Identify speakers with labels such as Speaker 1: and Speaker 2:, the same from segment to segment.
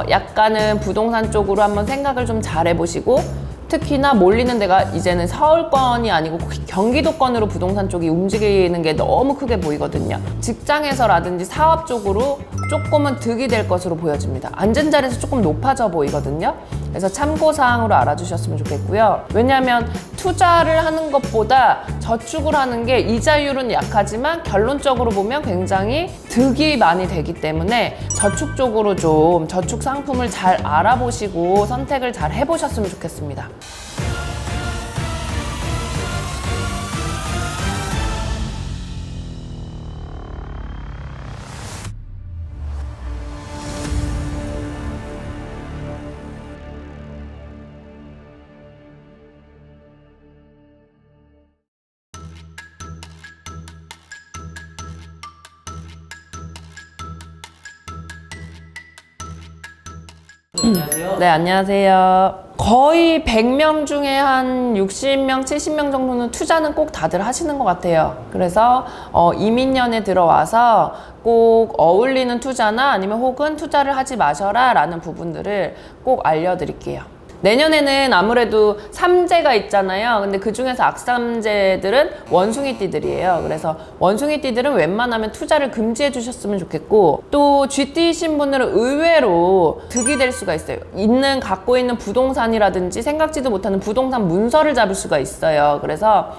Speaker 1: 약간은 부동산 쪽으로 한번 생각을 좀 잘 해보시고, 특히나 몰리는 데가 이제는 서울권이 아니고 경기도권으로 부동산 쪽이 움직이는 게 너무 크게 보이거든요. 직장에서라든지 사업 쪽으로 조금은 득이 될 것으로 보여집니다. 앉은 자리에서 조금 높아져 보이거든요. 그래서 참고사항으로 알아주셨으면 좋겠고요. 왜냐하면 투자를 하는 것보다 저축을 하는 게 이자율은 약하지만 결론적으로 보면 굉장히 득이 많이 되기 때문에 저축 쪽으로 좀 저축 상품을 잘 알아보시고 선택을 잘 해보셨으면 좋겠습니다.
Speaker 2: 안녕하세요.
Speaker 1: 네, 안녕하세요. 거의 100명 중에 한 60명, 70명 정도는 투자는 꼭 다들 하시는 것 같아요. 그래서 이민년에 들어와서 꼭 어울리는 투자나 아니면 혹은 투자를 하지 마셔라 라는 부분들을 꼭 알려드릴게요. 내년에는 아무래도 삼재가 있잖아요. 근데 그 중에서 악삼재들은 원숭이띠들이에요. 그래서 원숭이띠들은 웬만하면 투자를 금지해 주셨으면 좋겠고, 또 쥐띠이신 분들은 의외로 득이 될 수가 있어요. 갖고 있는 부동산이라든지 생각지도 못하는 부동산 문서를 잡을 수가 있어요. 그래서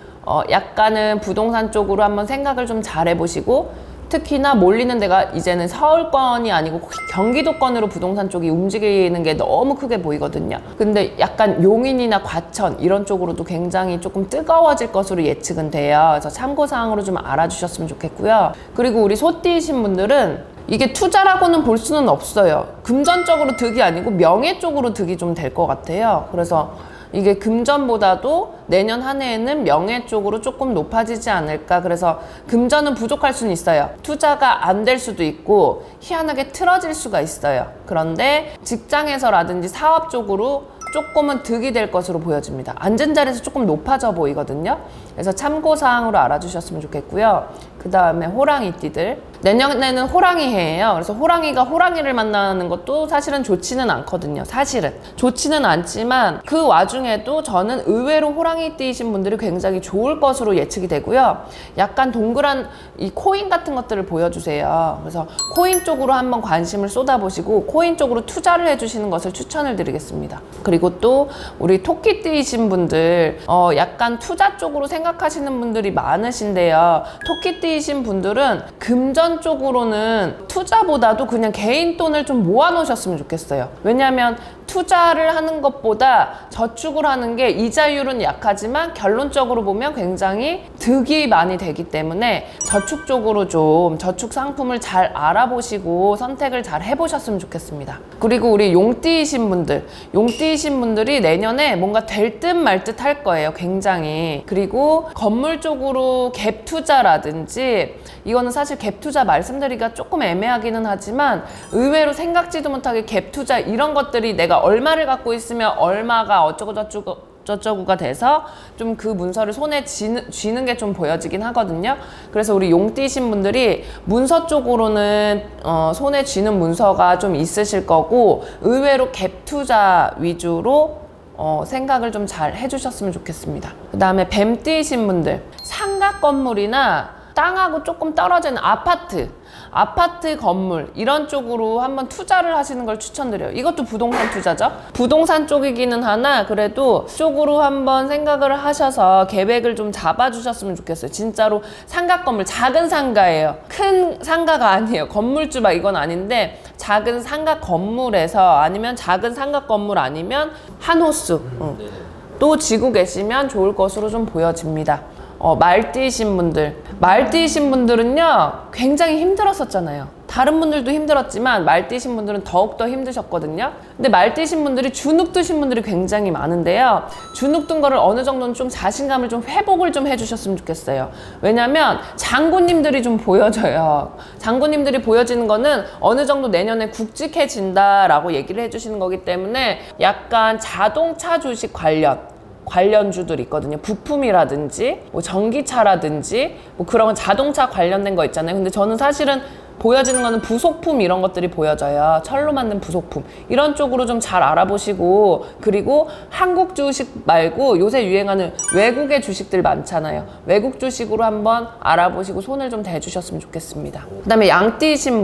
Speaker 1: 약간은 부동산 쪽으로 한번 생각을 좀 잘 해보시고, 특히나 몰리는 데가 이제는 서울권이 아니고 경기도권으로 부동산 쪽이 움직이는 게 너무 크게 보이거든요. 근데 약간 용인이나 과천 이런 쪽으로도 굉장히 조금 뜨거워질 것으로 예측은 돼요. 그래서 참고사항으로 좀 알아주셨으면 좋겠고요. 그리고 우리 소띠이신 분들은 이게 투자라고는 볼 수는 없어요. 금전적으로 득이 아니고 명예 쪽으로 득이 좀 될 것 같아요. 그래서 이게 금전보다도 내년 한 해에는 명예 쪽으로 조금 높아지지 않을까. 그래서 금전은 부족할 수는 있어요. 투자가 안 될 수도 있고 희한하게 틀어질 수가 있어요. 그런데 직장에서라든지 사업 쪽으로 조금은 득이 될 것으로 보여집니다. 앉은 자리에서 조금 높아져 보이거든요. 그래서 참고사항으로 알아주셨으면 좋겠고요. 그 다음에 호랑이띠들. 내년에는 호랑이 해예요. 그래서 호랑이가 호랑이를 만나는 것도 사실은 좋지는 않거든요. 사실은 좋지는 않지만 그 와중에도 저는 의외로 호랑이띠이신 분들이 굉장히 좋을 것으로 예측이 되고요. 약간 동그란 이 코인 같은 것들을 보여주세요. 그래서 코인 쪽으로 한번 관심을 쏟아보시고 코인 쪽으로 투자를 해주시는 것을 추천을 드리겠습니다. 그리고 또 우리 토끼띠이신 분들 약간 투자 쪽으로 생각하시는 분들이 많으신데요. 토끼띠이신 분들은 금전 쪽으로는 투자보다도 그냥 개인 돈을 좀 모아 놓으셨으면 좋겠어요. 왜냐하면 투자를 하는 것보다 저축을 하는 게 이자율은 약하지만 결론적으로 보면 굉장히 득이 많이 되기 때문에 저축 쪽으로 좀 저축 상품을 잘 알아보시고 선택을 잘 해보셨으면 좋겠습니다. 그리고 우리 용띠이신 분들이 내년에 뭔가 될 듯 말 듯 할 거예요. 굉장히. 그리고 건물 쪽으로 갭 투자라든지, 이거는 사실 갭 투자 말씀드리기가 조금 애매하기는 하지만 의외로 생각지도 못하게 갭 투자 이런 것들이 내가 얼마를 갖고 있으면 얼마가 어쩌고저쩌고가 돼서 좀 그 문서를 손에 쥐는 게 좀 보여지긴 하거든요. 그래서 우리 용띠신 분들이 문서 쪽으로는 손에 쥐는 문서가 좀 있으실 거고, 의외로 갭 투자 위주로 생각을 좀 잘 해주셨으면 좋겠습니다. 그 다음에 뱀띠이신 분들, 상가 건물이나 땅하고 조금 떨어지는 아파트 건물 이런 쪽으로 한번 투자를 하시는 걸 추천드려요. 이것도 부동산 투자죠. 부동산 쪽이기는 하나 그래도 쪽으로 한번 생각을 하셔서 계획을 좀 잡아주셨으면 좋겠어요. 진짜로 상가 건물, 작은 상가예요. 큰 상가가 아니에요. 건물주 막 이건 아닌데 작은 상가 건물에서, 아니면 작은 상가 건물 아니면 한 호수 또 지고 계시면 좋을 것으로 좀 보여집니다. 말띠이신 분들은요 굉장히 힘들었었잖아요. 다른 분들도 힘들었지만 말띠이신 분들은 더욱더 힘드셨거든요. 근데 말띠이신 분들이 주눅 드신 분들이 굉장히 많은데요. 주눅 든 거를 어느 정도는 좀 자신감을 좀 회복을 좀 해주셨으면 좋겠어요. 왜냐면 장군님들이 좀 보여져요. 장군님들이 보여지는 거는 어느 정도 내년에 굵직해진다라고 얘기를 해주시는 거기 때문에 약간 자동차 주식 관련주들 있거든요. 부품이라든지 뭐 전기차라든지 뭐 그런 자동차 관련된 거 있잖아요. 근데 저는 사실은 보여지는 거는 부속품 이런 것들이 보여져요. 철로 만든 부속품 이런 쪽으로 좀 잘 알아보시고, 그리고 한국 주식 말고 요새 유행하는 외국의 주식들 많잖아요. 외국 주식으로 한번 알아보시고 손을 좀 대주셨으면 좋겠습니다. 그 다음에 양띠이신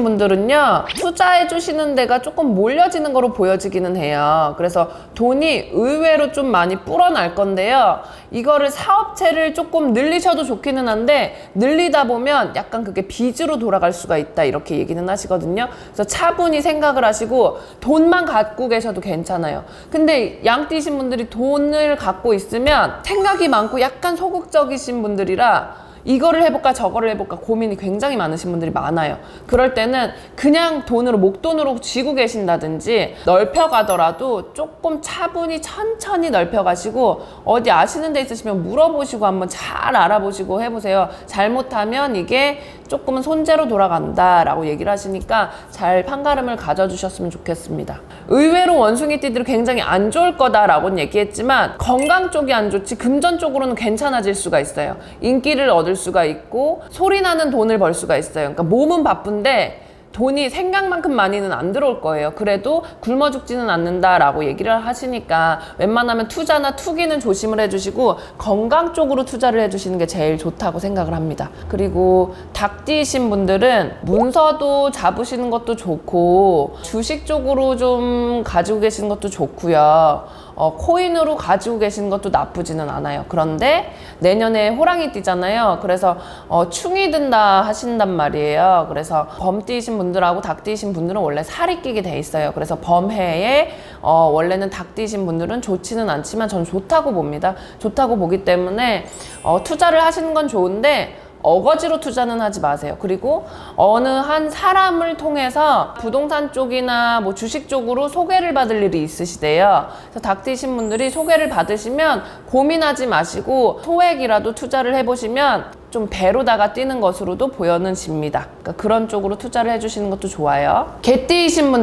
Speaker 1: 분들은요, 투자해 주시는 데가 조금 몰려지는 거로 보여지기는 해요. 그래서 돈이 의외로 좀 많이 불어날 건데요, 이거를 사업체를 조금 늘리셔도 좋기는 한데, 늘리다 보면 약간 그게 빚으로 돌아갈 수가 있다 이렇게 얘기는 하시거든요. 그래서 차분히 생각을 하시고 돈만 갖고 계셔도 괜찮아요. 근데 양띠신 분들이 돈을 갖고 있으면 생각이 많고 약간 소극적이신 분들이라 이거를 해볼까 저거를 해볼까 고민이 굉장히 많으신 분들이 많아요. 그럴 때는 그냥 돈으로 목돈으로 쥐고 계신다든지, 넓혀가더라도 조금 차분히 천천히 넓혀가시고, 어디 아시는 데 있으시면 물어보시고 한번 잘 알아보시고 해보세요. 잘못하면 이게 조금은 손재로 돌아간다 라고 얘기를 하시니까 잘 판가름을 가져주셨으면 좋겠습니다. 의외로 원숭이띠들이 굉장히 안 좋을 거다라고는 얘기했지만, 건강 쪽이 안 좋지 금전 쪽으로는 괜찮아질 수가 있어요. 인기를 얻을 수가 있고 소리 나는 돈을 벌 수가 있어요. 그러니까 몸은 바쁜데 돈이 생각만큼 많이는 안 들어올 거예요. 그래도 굶어 죽지는 않는다라고 얘기를 하시니까 웬만하면 투자나 투기는 조심을 해주시고 건강 쪽으로 투자를 해주시는 게 제일 좋다고 생각을 합니다. 그리고 닭띠이신 분들은 문서도 잡으시는 것도 좋고 주식 쪽으로 좀 가지고 계시는 것도 좋고요. 코인으로 가지고 계신 것도 나쁘지는 않아요. 그런데 내년에 호랑이 띠잖아요. 그래서 충이 든다 하신단 말이에요. 그래서 범띠이신 분들하고 닭띠이신 분들은 원래 살이 끼게 돼 있어요. 그래서 범해에 원래는 닭띠이신 분들은 좋지는 않지만 저는 좋다고 봅니다. 좋다고 보기 때문에 투자를 하시는 건 좋은데 어거지로 투자는 하지 마세요. 그리고 어느 한 사람을 통해서 부동산 쪽이나 뭐 주식 쪽으로 소개를 받을 일이 있으시대요. 그래서 닭띠신 분들이 소개를 받으시면 고민하지 마시고 소액이라도 투자를 해보시면 좀 배로다가 뛰는 것으로도 보여집니다. 그러니까 그런 쪽으로 투자를 해주시는 것도 좋아요. 개띠이신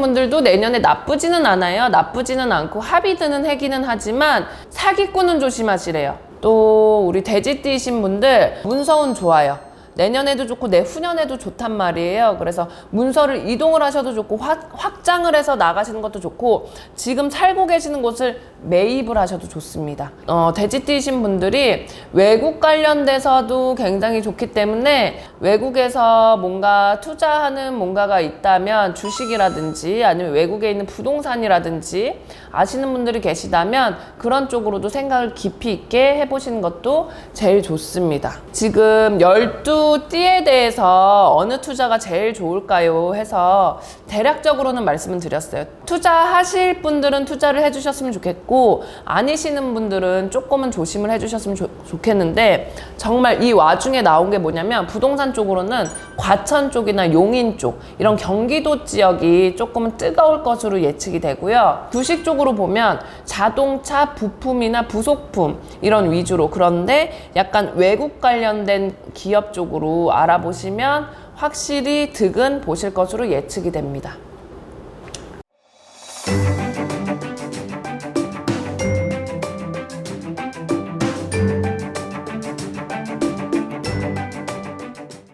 Speaker 1: 분들도 내년에 나쁘지는 않아요. 나쁘지는 않고 합이 드는 해기는 하지만 사기꾼은 조심하시래요. 또 우리 돼지띠이신 분들 문서운 좋아요. 내년에도 좋고 내후년에도 좋단 말이에요. 그래서 문서를 이동을 하셔도 좋고 확장을 해서 나가시는 것도 좋고 지금 살고 계시는 곳을 매입을 하셔도 좋습니다. 돼지띠이신 분들이 외국 관련돼서도 굉장히 좋기 때문에 외국에서 뭔가 투자하는 뭔가가 있다면 주식이라든지 아니면 외국에 있는 부동산이라든지 아시는 분들이 계시다면 그런 쪽으로도 생각을 깊이 있게 해보시는 것도 제일 좋습니다. 지금 12띠에 대해서 어느 투자가 제일 좋을까요 해서 대략적으로는 말씀을 드렸어요. 투자하실 분들은 투자를 해주셨으면 좋겠고 아니시는 분들은 조금은 조심을 해주셨으면 좋겠는데, 정말 이 와중에 나온 게 뭐냐면 부동산 쪽으로는 과천 쪽이나 용인 쪽 이런 경기도 지역이 조금은 뜨거울 것으로 예측이 되고요. 주식 쪽으로 보면 자동차 부품이나 부속품 이런 위주로, 그런데 약간 외국 관련된 기업 쪽으로 알아보시면 확실히 득은 보실 것으로 예측이 됩니다.